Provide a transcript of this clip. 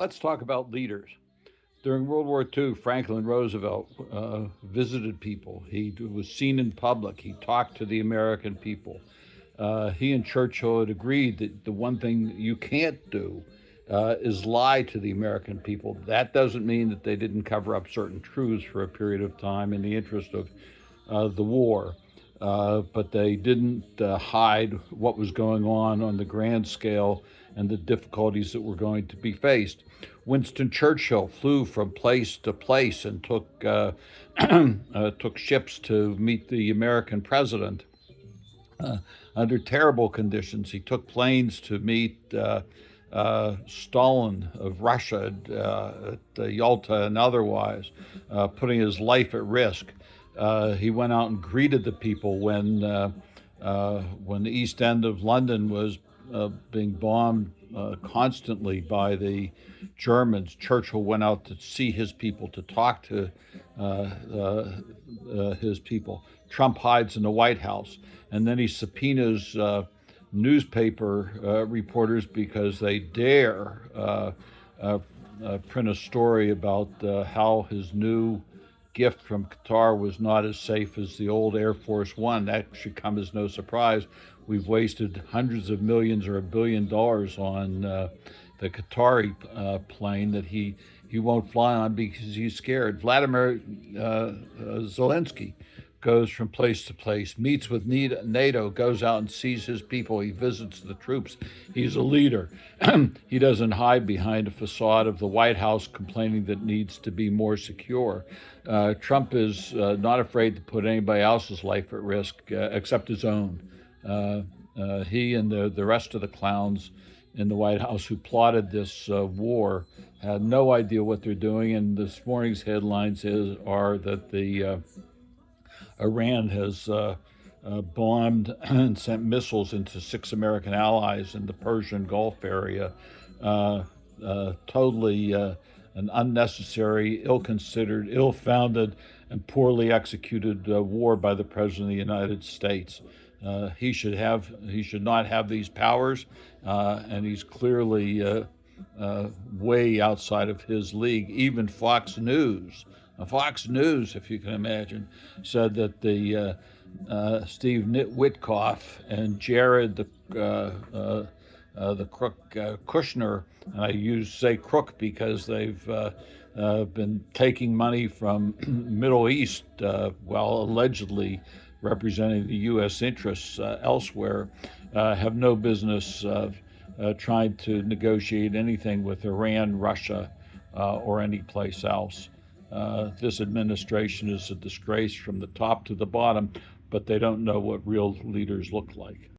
Let's talk about leaders. During World War II, Franklin Roosevelt visited people. He was seen in public. He talked to the American people. He and Churchill had agreed that the one thing you can't do is lie to the American people. That doesn't mean that they didn't cover up certain truths for a period of time in the interest of the war. But they didn't hide what was going on the grand scale and the difficulties that were going to be faced. Winston Churchill flew from place to place and took took ships to meet the American president under terrible conditions. He took planes to meet Stalin of Russia at Yalta and otherwise, putting his life at risk. He went out and greeted the people when the East End of London was being bombed constantly by the Germans. Churchill went out to see his people, to talk to his people. Trump hides in the White House, and then he subpoenas newspaper reporters because they dare print a story about how his new gift from Qatar was not as safe as the old Air Force One. That should come as no surprise. We've wasted hundreds of millions or $1 billion on the Qatari plane that he won't fly on because he's scared. Vladimir Zelensky goes from place to place, meets with NATO, goes out and sees his people. He visits the troops. He's a leader. He doesn't hide behind a facade of the White House complaining that it needs to be more secure. Trump is not afraid to put anybody else's life at risk except his own. He and the rest of the clowns in the White House who plotted this war had no idea what they're doing. And this morning's headlines are that the Iran has bombed and sent missiles into 6 American allies in the Persian Gulf area. Totally an unnecessary, ill-considered, ill-founded, and poorly executed war by the President of the United States. He should not have these powers, and he's clearly way outside of his league. Even Fox News, if you can imagine, said that the Steve Witkoff and Jared the crook Kushner, and I say crook because they've been taking money from Middle East while allegedly representing the U.S. interests elsewhere, have no business trying to negotiate anything with Iran, Russia, or any place else. This administration is a disgrace from the top to the bottom, but they don't know what real leaders look like.